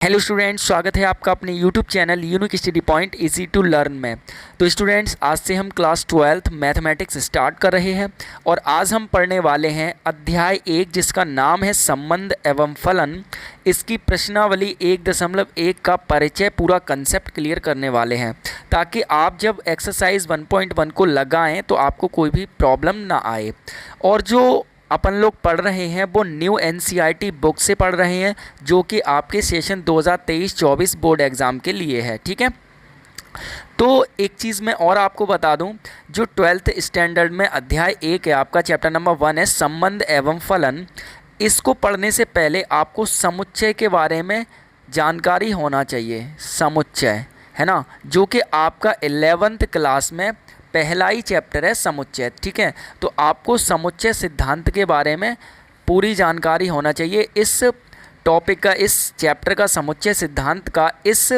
Hello students, स्वागत है आपका अपने YouTube channel unique study point easy to learn में। तो स्टूडेंट्स, आज से हम क्लास 12th मैथमेटिक्स स्टार्ट कर रहे हैं और आज हम पढ़ने वाले हैं अध्याय 1 जिसका नाम है संबंध एवं फलन। इसकी प्रश्नावली 1.1 का परिचय, पूरा कंसेप्ट क्लियर करने वाले हैं ताकि आप जब एक्सरसाइज 1.1 को लगाएं तो आपको कोई भी प्रॉब्लम ना आए। और जो अपन लोग पढ़ रहे हैं वो न्यू एनसीईआरटी बुक से पढ़ रहे हैं जो कि आपके सेशन 2023-24 बोर्ड एग्ज़ाम के लिए है। ठीक है, तो एक चीज़ मैं और आपको बता दूं, जो 12th स्टैंडर्ड में अध्याय 1 है आपका, चैप्टर नंबर 1 है संबंध एवं फलन। इसको पढ़ने से पहले आपको समुच्चय के बारे में जानकारी होना चाहिए। समुच्चय है ना, जो कि आपका 11th क्लास में पहला ही चैप्टर है समुच्चय। ठीक है, तो आपको समुच्चय सिद्धांत के बारे में पूरी जानकारी होना चाहिए। इस टॉपिक का, इस चैप्टर का, समुच्चय सिद्धांत का इस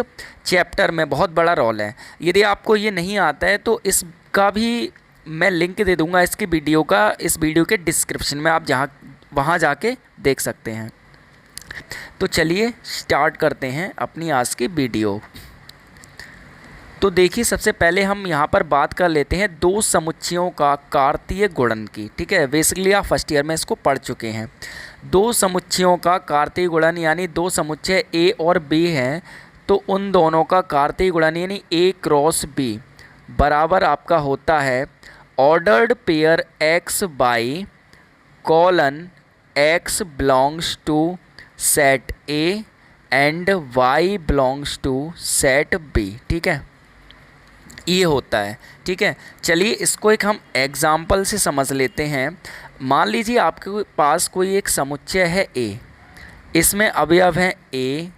चैप्टर में बहुत बड़ा रोल है। यदि आपको ये नहीं आता है तो इसका भी मैं लिंक दे दूंगा, इसकी वीडियो का, इस वीडियो के डिस्क्रिप्शन में, आप जहाँ वहाँ जाके देख सकते हैं। तो चलिए स्टार्ट करते हैं अपनी आज की वीडियो। तो देखिए, सबसे पहले हम यहाँ पर बात कर लेते हैं दो समुच्चयों का कार्तीय गुणन की। ठीक है, बेसिकली आप फर्स्ट ईयर में इसको पढ़ चुके हैं। दो समुच्चयों का कार्तीय गुणन यानी दो समुच्चय ए और बी हैं, तो उन दोनों का कार्तीय गुणन यानी ए क्रॉस बी बराबर आपका होता है ordered pair x by colon x belongs to set A and y belongs to set B. ठीक है, ये होता है। ठीक है, चलिए इसको एक हम एग्जाम्पल से समझ लेते हैं। मान लीजिए आपके पास कोई एक समुच्चय है ए, इसमें अवयव हैं ए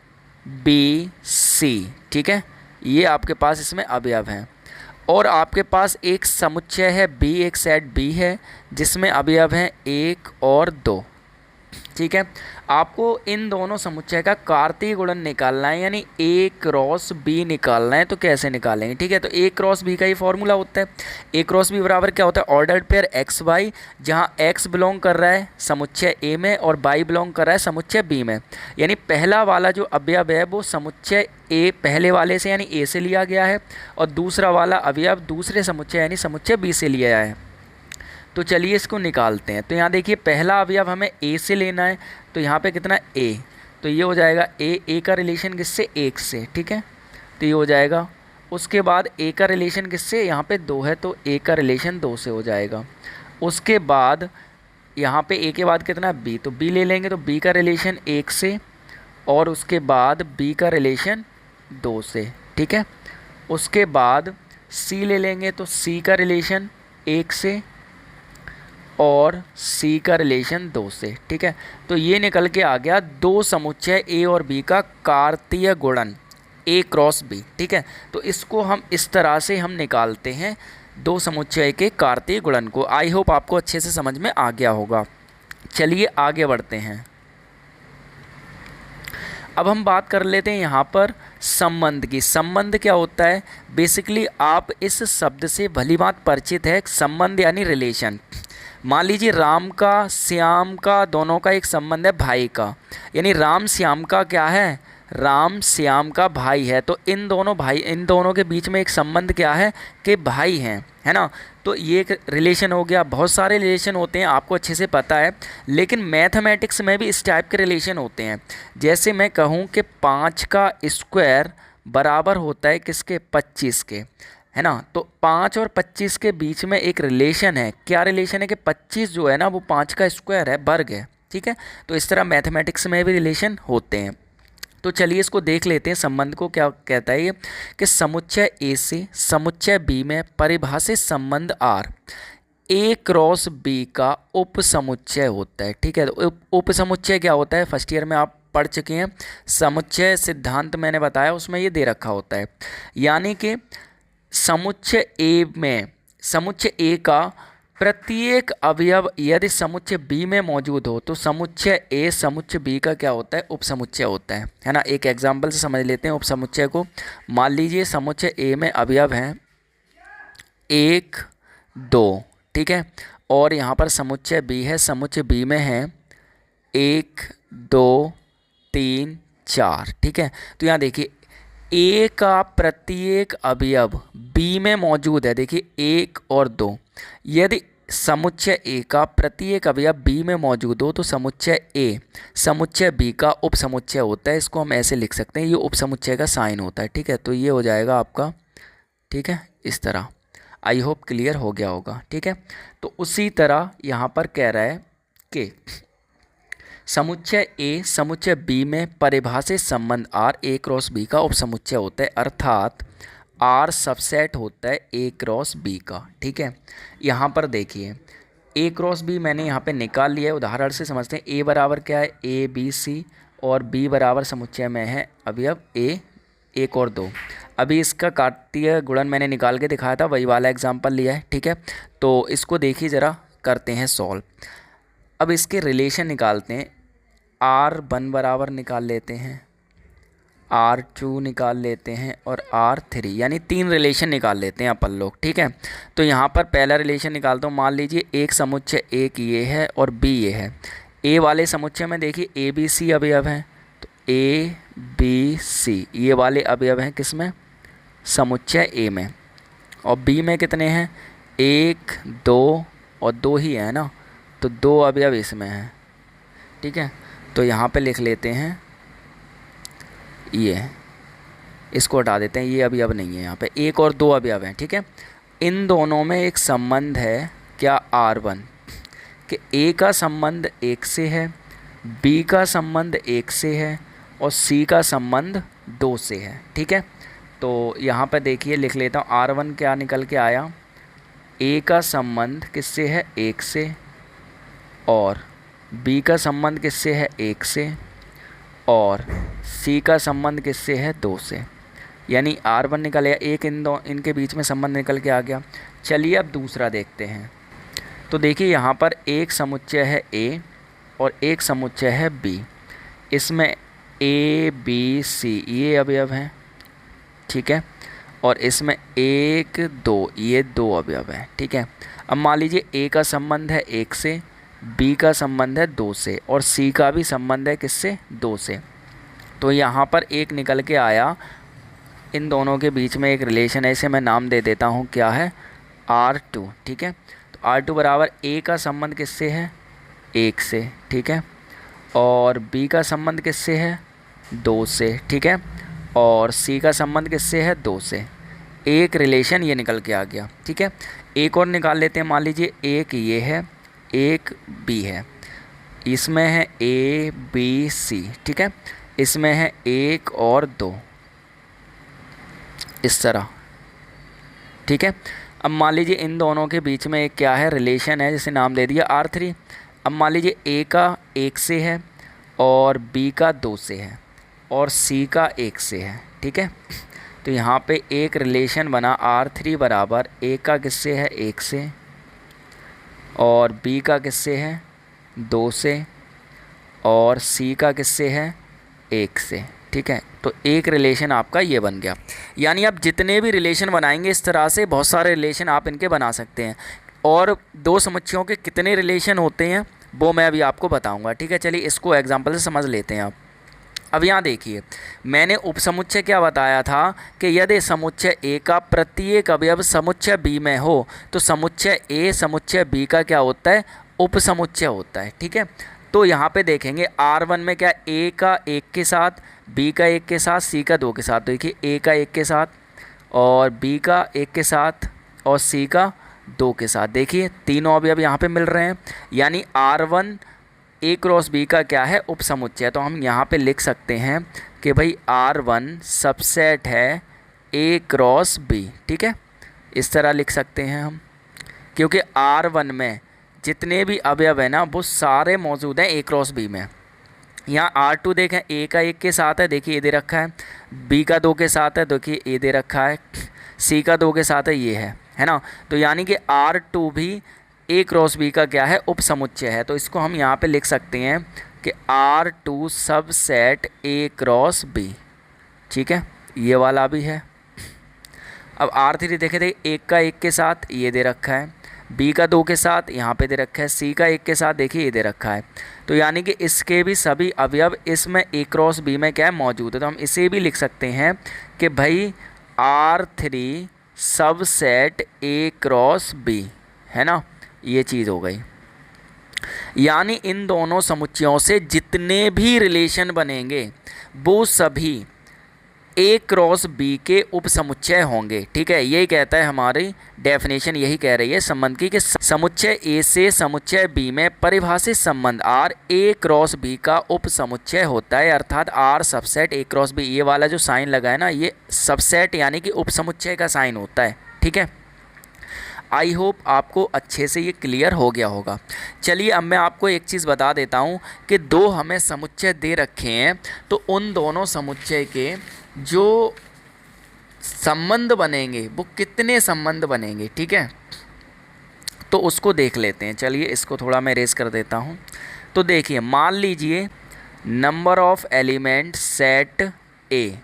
बी सी। ठीक है, ये आपके पास इसमें अवयव हैं। और आपके पास एक समुच्चय है बी, एक सेट बी है जिसमें अवयव हैं 1 और 2। ठीक है, आपको इन दोनों समुच्चय का कार्तीय गुणन निकालना है यानी ए क्रॉस बी निकालना है। तो कैसे निकालेंगे? ठीक है, तो ए क्रॉस बी का ही फॉर्मूला होता है। ए क्रॉस बी बराबर क्या होता है? ऑर्डर्ड पेयर एक्स वाई, जहाँ एक्स बिलोंग कर रहा है समुच्चय ए में और वाई बिलोंग कर रहा है समुच्चय बी में। यानी पहला वाला जो अवयव है वो समुच्चय ए पहले वाले से यानी ए से लिया गया है और दूसरा वाला अवयव दूसरे समुच्चय यानी समुच्चय बी से लिया है। तो चलिए इसको निकालते हैं। तो यहाँ देखिए, पहला अवयव हमें ए से लेना है, तो यहाँ पे कितना ए, तो ये हो जाएगा ए का रिलेशन किससे? 1 से। ठीक है, तो ये हो जाएगा। उसके बाद ए का रिलेशन किससे? यहाँ पे 2 है तो ए का रिलेशन 2 से हो जाएगा। उसके बाद यहाँ पे ए के बाद कितना? बी, तो बी ले लेंगे तो बी का रिलेशन 1 से और उसके बाद बी का रिलेशन 2 से। ठीक है, उसके बाद सी ले लेंगे तो सी का रिलेशन 1 से और सी का रिलेशन 2 से। ठीक है, तो ये निकल के आ गया दो समुच्चय ए और बी का कार्तीय गुणन ए क्रॉस बी। ठीक है, तो इसको हम इस तरह से हम निकालते हैं दो समुच्चय के कार्तीय गुणन को। आई होप आपको अच्छे से समझ में आ गया होगा। चलिए आगे बढ़ते हैं। अब हम बात कर लेते हैं यहाँ पर संबंध की। संबंध क्या होता है? बेसिकली आप इस शब्द से भली बात परिचित है। संबंध यानी रिलेशन। मान लीजिए राम का श्याम का दोनों का एक संबंध है भाई का, यानी राम श्याम का क्या है? राम श्याम का भाई है। तो इन दोनों के बीच में एक संबंध क्या है? कि भाई हैं, है ना। तो ये एक रिलेशन हो गया। बहुत सारे रिलेशन होते हैं, आपको अच्छे से पता है, लेकिन मैथमेटिक्स में भी इस टाइप के रिलेशन होते हैं। जैसे मैं कहूँ कि 5 का स्क्वायर बराबर होता है किसके? 25 के, है ना। तो 5 और 25 के बीच में एक रिलेशन है। क्या रिलेशन है? कि 25 जो है ना वो 5 का स्क्वायर है, वर्ग है। ठीक है, तो इस तरह मैथमेटिक्स में भी रिलेशन होते हैं। तो चलिए इसको देख लेते हैं। संबंध को क्या कहता है ये? कि समुच्चय ए से समुच्चय बी में परिभाषित संबंध आर ए क्रॉस बी का उप समुच्चय होता है। ठीक है, तो उप समुच्चय क्या होता है? फर्स्ट ईयर में आप पढ़ चुके हैं। समुच्चय सिद्धांत मैंने बताया, उसमें ये दे रखा होता है। यानी कि समुच्चय ए में, समुच्चय ए का प्रत्येक अवयव यदि समुच्चय बी में मौजूद हो तो समुच्चय ए समुच्चय बी का क्या होता है? उपसमुच्चय होता है ना। एक एग्जाम्पल से समझ लेते हैं उपसमुच्चय को। मान लीजिए समुच्चय ए में अवयव हैं 1 2। ठीक है, और यहाँ पर समुच्चय बी है, समुच्चय बी में है 1 2 3 4, ठीक है। तो यहाँ देखिए ए का प्रत्येक अवयव बी में मौजूद है, देखिए 1 और 2। यदि समुच्चय ए का प्रत्येक अवयव बी में मौजूद हो तो समुच्चय ए समुच्चय बी का उपसमुच्चय होता है। इसको हम ऐसे लिख सकते हैं, ये उपसमुच्चय का साइन होता है, ठीक है। तो ये हो जाएगा आपका, ठीक है, इस तरह। आई होप क्लियर हो गया होगा, ठीक है। तो उसी तरह यहाँ पर कह रहा है कि समुच्चय ए समुच्चय बी में परिभाषित संबंध आर ए क्रॉस बी का उपसमुच्चय होता है, अर्थात आर सबसेट होता है ए क्रॉस बी का, ठीक है। यहाँ पर देखिए ए क्रॉस बी मैंने यहाँ पे निकाल लिया है, उदाहरण से समझते हैं। ए बराबर क्या है, ए बी सी, और बी बराबर समुच्चय में है अवयव ए 1 और 2। अभी इसका कार्तीय गुणन मैंने निकाल के दिखाया था, वही वाला एग्जाम्पल लिया है, ठीक है। तो इसको देखिए ज़रा, करते हैं सॉल्व। अब इसके रिलेशन निकालते हैं। R1 बराबर निकाल लेते हैं, R2 निकाल लेते हैं और R3, यानी 3 रिलेशन निकाल लेते हैं अपन लोग, ठीक है। तो यहाँ पर पहला रिलेशन निकालता हूँ। मान लीजिए एक समुच्चय एक ये है और बी ये है। ए वाले समुच्चय में देखिए ए बी सी अवयव हैं, तो ए बी सी ये वाले अवयव हैं किसमें, समुच्चय ए में। और बी में कितने हैं, 1 2 और 2 ही है ना, तो 2 अवयव इसमें हैं, ठीक है। तो यहाँ पे लिख लेते हैं, ये इसको हटा देते हैं, ये अवयव नहीं है यहाँ पे, 1 और 2 अवयव हैं, ठीक है। इन दोनों में एक संबंध है क्या, R1, कि ए का संबंध 1 से है, बी का संबंध 1 से है और सी का संबंध 2 से है, ठीक है। तो यहाँ पे देखिए लिख लेता हूँ, R1 क्या निकल के आया, ए का संबंध किससे है, 1 से, और बी का संबंध किससे है, 1 से, और सी का संबंध किससे है, 2 से। यानी R1 निकल आया, एक इनके बीच में संबंध निकल के आ गया। चलिए अब दूसरा देखते हैं। तो देखिए यहाँ पर एक समुच्चय है A और एक समुच्चय है B। इसमें A B C ये अवयव हैं, ठीक है। और इसमें 1 2 ये 2 अवयव हैं, ठीक है। अब मान लीजिए A का संबंध है 1 से, B का संबंध है 2 से, और C का भी संबंध है किससे, 2 से। तो यहाँ पर एक निकल के आया, इन दोनों के बीच में एक रिलेशन है, इसे मैं नाम दे देता हूँ, क्या है, R2, ठीक है। तो R2 बराबर A का संबंध किससे है, 1 से, ठीक है, और B का संबंध किससे है, 2 से, ठीक है, और C का संबंध किससे है, 2 से। एक रिलेशन ये निकल के आ गया, ठीक है। एक और निकाल लेते हैं। मान लीजिए एक ये है, एक B है, इसमें है A B C, ठीक है। इसमें है 1 और 2, इस तरह, ठीक है। अब मान लीजिए इन दोनों के बीच में एक क्या है, रिलेशन है, जिसे नाम दे दिया R3। अब मान लीजिए A का 1 से है और B का 2 से है और C का 1 से है, ठीक है। तो यहाँ पे एक रिलेशन बना, R3 बराबर A का किससे है, 1 से, और B का किससे है, 2 से, और C का किससे है, 1 से, ठीक है। तो एक रिलेशन आपका ये बन गया। यानी आप जितने भी रिलेशन बनाएंगे इस तरह से बहुत सारे रिलेशन आप इनके बना सकते हैं। और दो समुच्चयों के कितने रिलेशन होते हैं वो मैं अभी आपको बताऊंगा, ठीक है। चलिए इसको एग्जांपल से समझ लेते हैं आप। अब यहाँ देखिए, मैंने उपसमुच्चय क्या बताया था कि यदि समुच्चय ए का प्रत्येक अवयव समुच्चय बी में हो तो समुच्चय ए समुच्चय बी का क्या होता है, उपसमुच्चय होता है, ठीक है। तो यहाँ पे देखेंगे R1 में क्या, ए का 1 के साथ, बी का 1 के साथ, सी का 2 के साथ। देखिए ए का 1 के साथ और बी का 1 के साथ और सी का 2 के साथ। देखिए तीनों अवयव यहाँ पे मिल रहे हैं, यानी R1 ए क्रॉस बी का क्या है, उपसमुच्चय। तो हम यहाँ पे लिख सकते हैं कि भाई R1 सबसेट है ए क्रॉस बी, ठीक है। इस तरह लिख सकते हैं हम, क्योंकि R1 में जितने भी अवयव है ना वो सारे मौजूद हैं ए क्रॉस बी में। यहाँ R2 देखें, ए का 1 के साथ है, देखिए ए दे रखा है, बी का 2 के साथ है, देखिए ए दे रखा है, सी का 2 के साथ है, ये है ना। तो यानी कि R2 भी ए क्रॉस बी का क्या है, उपसमुच्चय है। तो इसको हम यहाँ पे लिख सकते हैं कि R2 subset A cross B, ठीक है, ये वाला भी है। अब R3 देखे थे, 1 का 1 के साथ ये दे रखा है, बी का 2 के साथ यहाँ पे दे रखा है, सी का 1 के साथ देखिए ये दे रखा है। तो यानी कि इसके भी सभी अवयव इसमें ए क्रॉस बी में क्या है मौजूद है। तो हम इसे भी लिख सकते हैं कि भाई R3 subset A cross B, है ना, ये चीज़ हो गई। यानी इन दोनों समुच्चयों से जितने भी रिलेशन बनेंगे वो सभी ए क्रॉस बी के उप समुच्चय होंगे। ठीक है, यही कहता है हमारी डेफिनेशन, यही कह रही है संबंध की कि समुच्चय ए से समुच्चय बी में परिभाषित संबंध आर ए क्रॉस बी का उप समुच्चय होता है, अर्थात R subset A cross B. ये वाला जो साइन लगा है ना, ये सबसेट यानी कि उप समुच्चय का साइन होता है। ठीक है, आई होप आपको अच्छे से ये क्लियर हो गया होगा। चलिए अब मैं आपको एक चीज़ बता देता हूँ कि दो हमें समुच्चय दे रखे हैं, तो उन दोनों समुच्चय के जो संबंध बनेंगे वो कितने संबंध बनेंगे। ठीक है, तो उसको देख लेते हैं। चलिए इसको थोड़ा मैं रेस कर देता हूँ। तो देखिए मान लीजिए number of element set A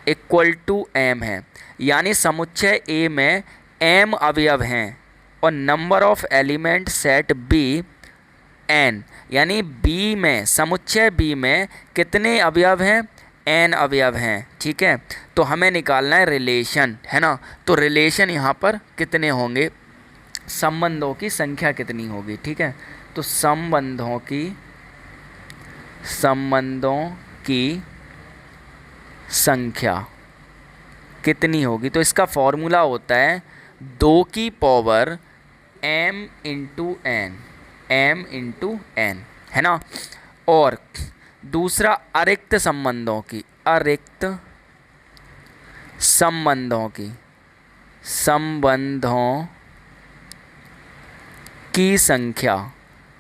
equal to m है, यानी समुच्चय ए में एम अवयव हैं, और number of element set B n, यानी बी में समुच्चय बी में कितने अवयव हैं, एन अवयव हैं। ठीक है, तो हमें निकालना है रिलेशन, है ना। तो रिलेशन यहाँ पर कितने होंगे, संबंधों की संख्या कितनी होगी। ठीक है, तो संबंधों की संख्या कितनी होगी, तो इसका फॉर्मूला होता है 2 की पावर m इंटू एन, है ना। और दूसरा अरिक्त संबंधों की संख्या,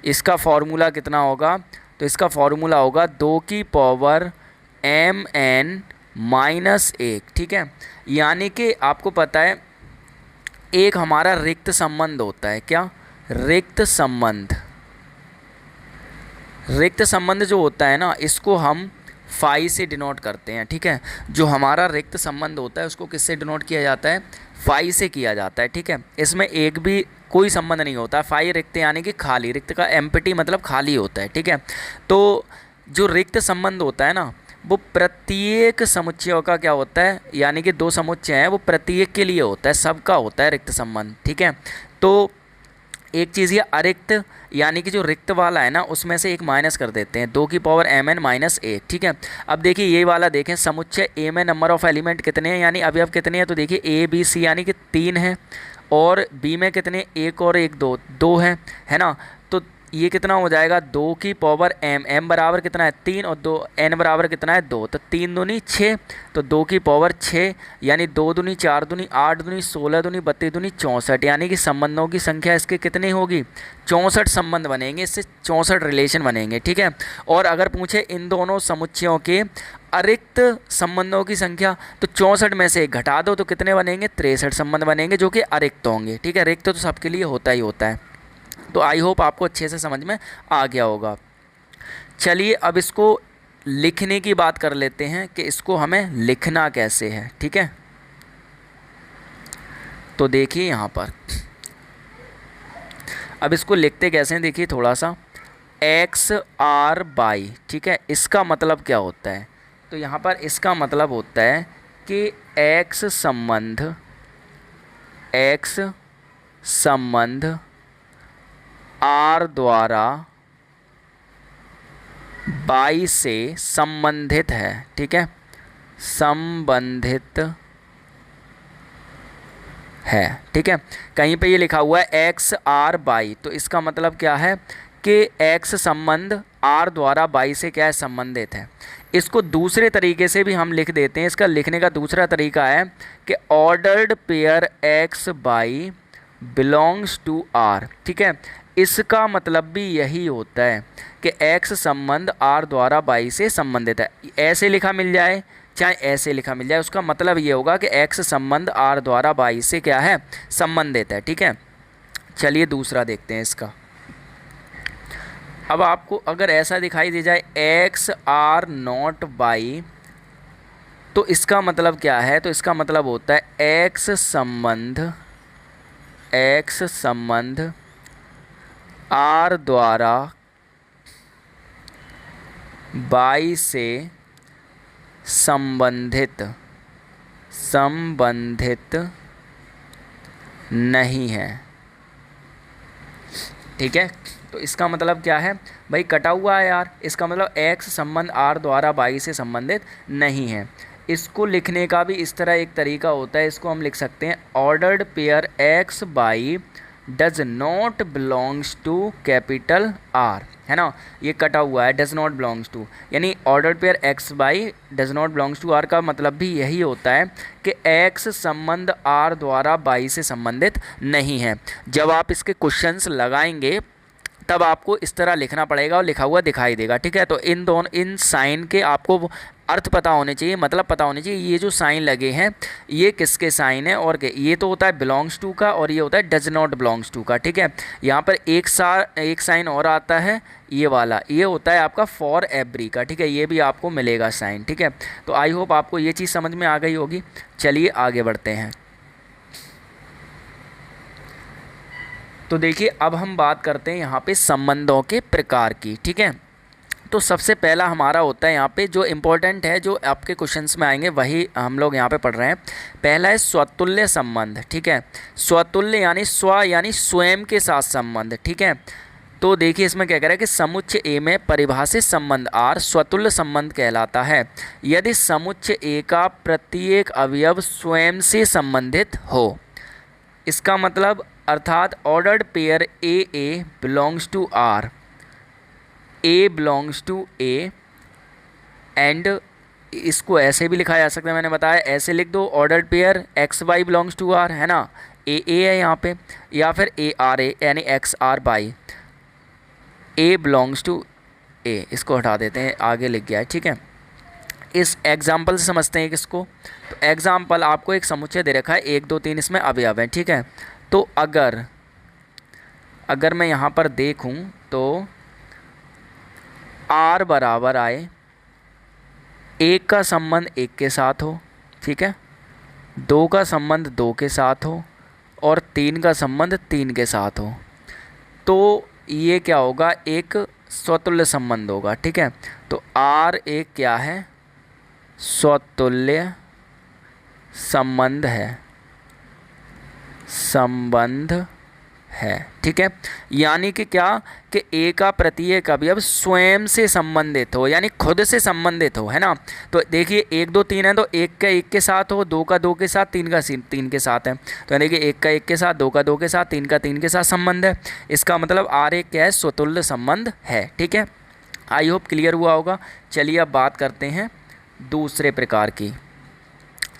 इसका फॉर्मूला कितना होगा, तो इसका फॉर्मूला होगा 2 की पावर m n माइनस 1। ठीक है, यानी कि आपको पता है एक हमारा रिक्त संबंध होता है, क्या, रिक्त संबंध जो होता है ना, इसको हम फाई से डिनोट करते हैं। ठीक है, जो हमारा रिक्त संबंध होता है उसको किससे डिनोट किया जाता है, फाई से किया जाता है। ठीक है, इसमें एक भी कोई संबंध नहीं होता। फाई रिक्त यानी कि खाली, रिक्त का एम्प्टी मतलब खाली होता है। ठीक है, तो जो रिक्त संबंध होता है ना, वो प्रत्येक समुच्चयों का क्या होता है, यानी कि 2 समुच्चय हैं वो प्रत्येक के लिए होता है, सबका होता है रिक्त संबंध। ठीक है, तो एक चीज़ ये अरिक्त यानी कि जो रिक्त वाला है ना, उसमें से एक माइनस कर देते हैं, 2 की पावर एम एन माइनस 1। ठीक है, अब देखिए ये वाला देखें, समुच्चय ए में नंबर ऑफ एलिमेंट कितने हैं, यानी अवयव कितने हैं, तो देखिए ए बी सी यानी कि 3 है, और बी में कितने, 1 और 1 2 है ना। तो ये कितना हो जाएगा, 2 की पावर एम बराबर कितना है 3, और 2 एन बराबर कितना है 2, तो 3 दूनी 6, तो 2 की पावर 6, यानी 2 दूनी 4 दूनी 8 दूनी 16 दूनी 32 दूनी 64, यानी कि संबंधों की संख्या इसके कितनी होगी, 64 संबंध बनेंगे, इससे 64 रिलेशन बनेंगे। ठीक है, और अगर पूछे इन दोनों समुच्चयों के अरिक्त संबंधों की संख्या, तो 64 में से घटा दो तो कितने बनेंगे, 63 संबंध बनेंगे जो कि अरिक्त होंगे। ठीक है, रिक्त तो सबके लिए होता ही होता है। तो आई होप आपको अच्छे से समझ में आ गया होगा। चलिए अब इसको लिखने की बात कर लेते हैं कि इसको हमें लिखना कैसे है। ठीक है, तो देखिए यहाँ पर अब इसको लिखते कैसे हैं, देखिए थोड़ा सा एक्स आर बाई। ठीक है, इसका मतलब क्या होता है, तो यहाँ पर इसका मतलब होता है कि एक्स संबंध आर द्वारा बाई से संबंधित है। ठीक है, संबंधित है। ठीक है, कहीं पे ये लिखा हुआ है एक्स आर बाई, तो इसका मतलब क्या है कि एक्स संबंध आर द्वारा बाई से क्या है, संबंधित है। इसको दूसरे तरीके से भी हम लिख देते हैं। इसका लिखने का दूसरा तरीका है कि ordered pair x by belongs to R. ठीक है, इसका मतलब भी यही होता है कि एक्स संबंध आर द्वारा बाई से संबंधित है। ऐसे लिखा मिल जाए चाहे ऐसे लिखा मिल जाए, उसका मतलब ये होगा कि एक्स संबंध आर द्वारा बाई से क्या है, संबंधित है। ठीक है, चलिए दूसरा देखते हैं इसका। अब आपको अगर ऐसा दिखाई दे जाए एक्स आर नॉट बाई, तो इसका मतलब क्या है, तो इसका मतलब होता है एक्स संबंध एक्स संबंध आर द्वारा बाई से संबंधित नहीं है। ठीक है, तो इसका मतलब क्या है भाई, कटा हुआ है यार, इसका मतलब x संबंध r द्वारा y से संबंधित नहीं है। इसको लिखने का भी इस तरह एक तरीका होता है, इसको हम लिख सकते हैं ordered pair x by does not belongs to capital R, है ना, ये कटा हुआ है डज नॉट बिलोंग्स टू, यानी ordered pair x by does not belongs to R का मतलब भी यही होता है कि x संबंध R द्वारा y से संबंधित नहीं है। जब आप इसके क्वेश्चंस लगाएंगे तब आपको इस तरह लिखना पड़ेगा और लिखा हुआ दिखाई देगा। ठीक है, तो इन साइन के आपको अर्थ पता होने चाहिए, मतलब पता होने चाहिए, ये जो साइन लगे हैं ये किसके साइन है, और ये तो होता है बिलोंग्स टू का और ये होता है डज नॉट बिलोंग्स टू का। ठीक है, यहाँ पर एक साइन और आता है, ये वाला, ये होता है आपका फॉर एवरी का। ठीक है, ये भी आपको मिलेगा साइन। ठीक है, तो आई होप आपको ये चीज़ समझ में आ गई होगी। चलिए आगे बढ़ते हैं। तो देखिए अब हम बात करते हैं यहाँ पे संबंधों के प्रकार की। ठीक है, तो सबसे पहला हमारा होता है यहाँ पे जो इम्पोर्टेंट है, जो आपके क्वेश्चंस में आएंगे वही हम लोग यहाँ पे पढ़ रहे हैं। पहला है स्वतुल्य संबंध। ठीक है, स्वतुल्य यानी यानी स्वयं के साथ संबंध। ठीक है, तो देखिए इसमें क्या कह रहा है कि समुच्चय ए में परिभाषित संबंध आर स्वतुल्य संबंध कहलाता है यदि समुच्चय ए का प्रत्येक अवयव स्वयं से संबंधित हो। इसका मतलब अर्थात ordered pair a belongs to R, a belongs to A, and इसको ऐसे भी लिखा जा सकता है, मैंने बताया ऐसे लिख दो, ordered pair x y belongs to R, है ना, ए है यहाँ पे, या फिर ए आर ए यानी x R y a belongs to A, इसको हटा देते हैं, आगे लिख गया है। ठीक है, इस एग्जाम्पल से समझते हैं किसको, तो एग्जाम्पल आपको एक समुच्चय दे रखा है, 1 2 3 इसमें अवयव हैं। ठीक है, तो अगर मैं यहाँ पर देखूँ तो R बराबर आए, 1 का संबंध 1 के साथ हो, ठीक है, 2 का संबंध 2 के साथ हो और 3 का संबंध 3 के साथ हो, तो ये क्या होगा, एक स्वतुल्य संबंध होगा। ठीक है, तो R एक क्या है, स्वतुल्य संबंध है। ठीक है, यानी कि क्या कि ए का प्रत्येक अवयव स्वयं से संबंधित हो, यानी खुद से संबंधित हो, है ना। तो देखिए 1 2 3 है तो 1 का 1 के साथ हो, 2 का 2 के साथ, 3 का 3 के साथ है, तो यानी कि 1 का 1 के साथ, 2 का 2 के साथ, 3 का 3 के साथ संबंध है। इसका मतलब आर एक क्या है, स्वतुल्य संबंध है। ठीक है, आई होप क्लियर हुआ होगा। चलिए अब बात करते हैं दूसरे प्रकार की।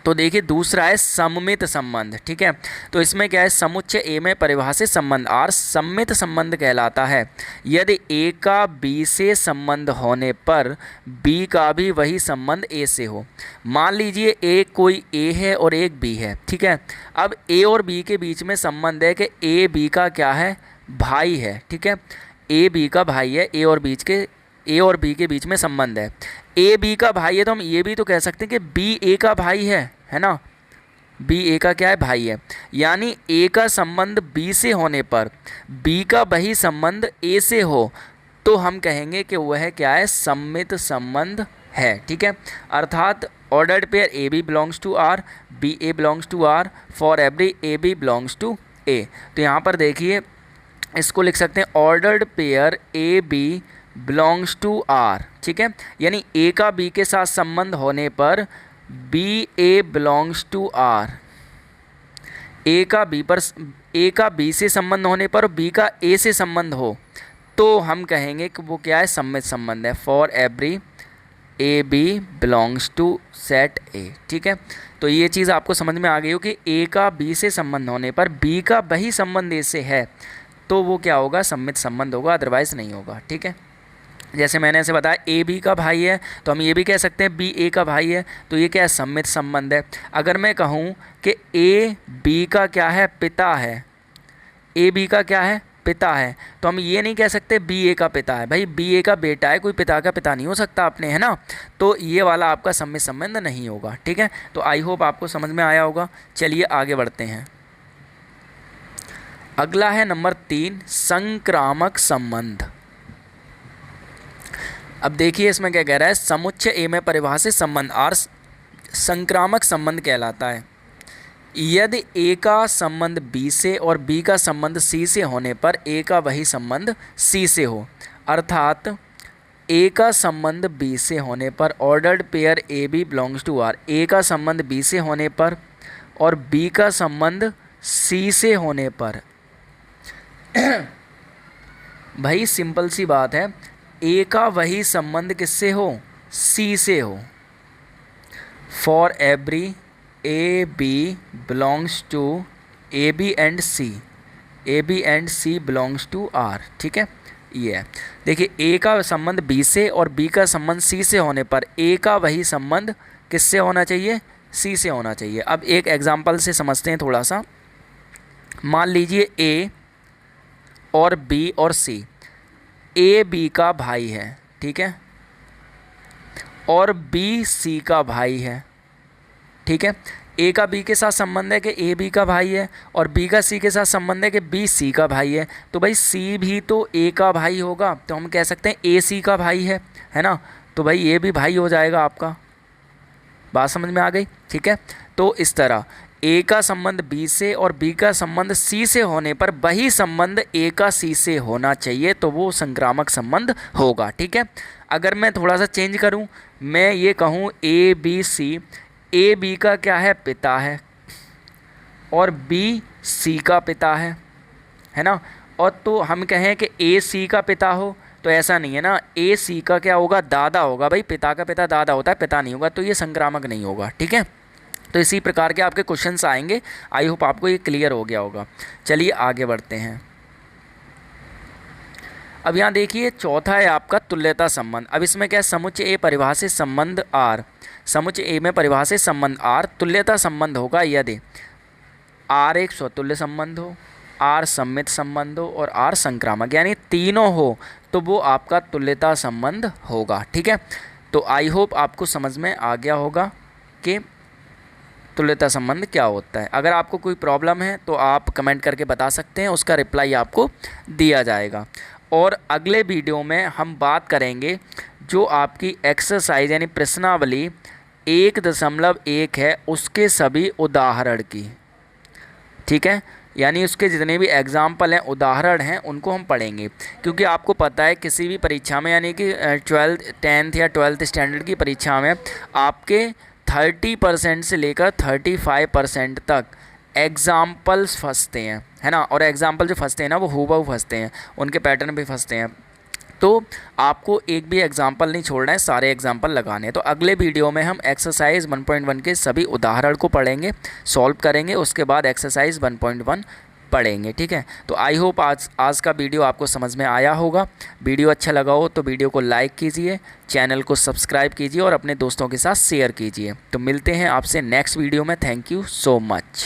तो देखिए दूसरा है सममित संबंध। ठीक है, तो इसमें क्या है, समुच्चय ए में परिभाषित संबंध आर सममित संबंध कहलाता है यदि ए का बी से संबंध होने पर बी का भी वही संबंध ए से हो। मान लीजिए एक कोई ए है और एक बी है। ठीक है, अब ए और बी के बीच में संबंध है कि ए बी का क्या है, भाई है। ठीक है, ए बी का भाई है, ए और बी के बीच में संबंध है। ए बी का भाई है तो हम ये भी तो कह सकते हैं कि बी ए का भाई है ना, बी ए का क्या है, भाई है। यानी ए का संबंध बी से होने पर बी का वही संबंध ए से हो तो हम कहेंगे कि वह क्या है, सममित संबंध है। ठीक है, अर्थात ordered pair a b belongs to R, b a belongs to R, for every a b belongs to A. तो यहाँ पर देखिए इसको लिख सकते हैं ordered pair a b belongs to R. ठीक है, यानी ए का बी के साथ संबंध होने पर b a belongs to R, a का बी से संबंध होने पर बी का ए से संबंध हो तो हम कहेंगे कि वो क्या है, सममित संबंध है, for every a b belongs to set A. ठीक है, तो ये चीज़ आपको समझ में आ गई हो कि ए का बी से संबंध होने पर बी का वही संबंध ए से है तो वो क्या होगा, सममित संबंध होगा, अदरवाइज़ नहीं होगा। ठीक है, जैसे मैंने ऐसे बताया ए बी का भाई है तो हम ये भी कह सकते हैं बी ए का भाई है, तो ये क्या है, सममित संबंध है। अगर मैं कहूँ कि ए बी का क्या है, पिता है, ए बी का क्या है, पिता है, तो हम ये नहीं कह सकते बी ए का पिता है, भाई बी ए का बेटा है, कोई पिता का पिता नहीं हो सकता अपने, है ना, तो ये वाला आपका सममित संबंध नहीं होगा। ठीक है, तो आई होप आपको समझ में आया होगा। चलिए आगे बढ़ते हैं। अगला है नंबर 3, संक्रामक संबंध। अब देखिए इसमें क्या कह रहा है, समुच्चय ए में परिभाषित संबंध आर संक्रामक संबंध कहलाता है। यदि ए का संबंध बी से और बी का संबंध सी से होने पर ए का वही संबंध सी से हो, अर्थात ए का संबंध बी से होने पर ordered pair a b belongs to R, a का संबंध बी से होने पर और बी का संबंध सी से होने पर भाई सिंपल सी बात है, ए का वही संबंध किससे हो, सी से हो। For every a b belongs to a b and c, a b and c belongs to R, ठीक है। ये है, देखिए ए का संबंध बी से और बी का संबंध सी से होने पर ए का वही संबंध किससे होना चाहिए, सी से होना चाहिए। अब एक एग्जांपल से समझते हैं थोड़ा सा। मान लीजिए ए और बी और सी, ए बी का भाई है, ठीक है, और बी सी का भाई है, ठीक है। ए का बी के साथ संबंध है कि ए बी का भाई है और बी का सी के साथ संबंध है कि बी सी का भाई है, तो भाई सी भी तो ए का भाई होगा, तो हम कह सकते हैं ए सी का भाई है ना, तो भाई ये भी भाई हो जाएगा आपका। बात समझ में आ गई, ठीक है। तो इस तरह ए का संबंध बी से और बी का संबंध सी से होने पर वही संबंध ए का सी से होना चाहिए, तो वो संक्रामक संबंध होगा, ठीक है। अगर मैं थोड़ा सा चेंज करूं, मैं ये कहूं A B C, a B का क्या है, पिता है और बी सी का पिता है ना, और तो हम कहें कि ए सी का पिता हो, तो ऐसा नहीं है ना, ए सी का क्या होगा, दादा होगा। भाई पिता का पिता दादा होता है, पिता नहीं होगा, तो ये संक्रामक नहीं होगा, ठीक है। तो इसी प्रकार के आपके क्वेश्चंस आएंगे। आई होप आपको ये क्लियर हो गया होगा। चलिए आगे बढ़ते हैं। अब यहाँ देखिए चौथा है आपका तुल्यता संबंध। अब इसमें क्या है, समुच्चय ए परिभाषित संबंध आर, समुच्चय ए में परिभाषित संबंध आर तुल्यता संबंध होगा यदि आर एक स्वतुल्य संबंध हो, आर सम्मित संबंध हो और आर संक्रामक, यानी तीनों हो तो वो आपका तुल्यता संबंध होगा, ठीक है। तो आई होप आपको समझ में आ गया होगा कि तुल्यता संबंध क्या होता है। अगर आपको कोई प्रॉब्लम है तो आप कमेंट करके बता सकते हैं, उसका रिप्लाई आपको दिया जाएगा। और अगले वीडियो में हम बात करेंगे जो आपकी एक्सरसाइज यानी प्रश्नावली 1.1 है उसके सभी उदाहरण की, ठीक है। यानी उसके जितने भी एग्जाम्पल हैं, उदाहरण हैं, उनको हम पढ़ेंगे, क्योंकि आपको पता है किसी भी परीक्षा में यानी कि 10th या 12th स्टैंडर्ड की परीक्षा में आपके 30% से लेकर 35% तक एग्ज़ाम्पल्स फंसते हैं, है ना। और एग्ज़ाम्पल जो फंसते हैं ना वो हूबहू फंसते हैं, उनके पैटर्न भी फंसते हैं। तो आपको एक भी एग्जाम्पल नहीं छोड़ना है, सारे एग्जाम्पल लगाने हैं। तो अगले वीडियो में हम एक्सरसाइज 1.1 के सभी उदाहरण को पढ़ेंगे, सॉल्व करेंगे, उसके बाद एक्सरसाइज 1.1 पढ़ेंगे, ठीक है। तो आई होप आज का वीडियो आपको समझ में आया होगा। वीडियो अच्छा लगा हो तो वीडियो को लाइक कीजिए, चैनल को सब्सक्राइब कीजिए और अपने दोस्तों के साथ शेयर कीजिए। तो मिलते हैं आपसे नेक्स्ट वीडियो में। Thank you so much.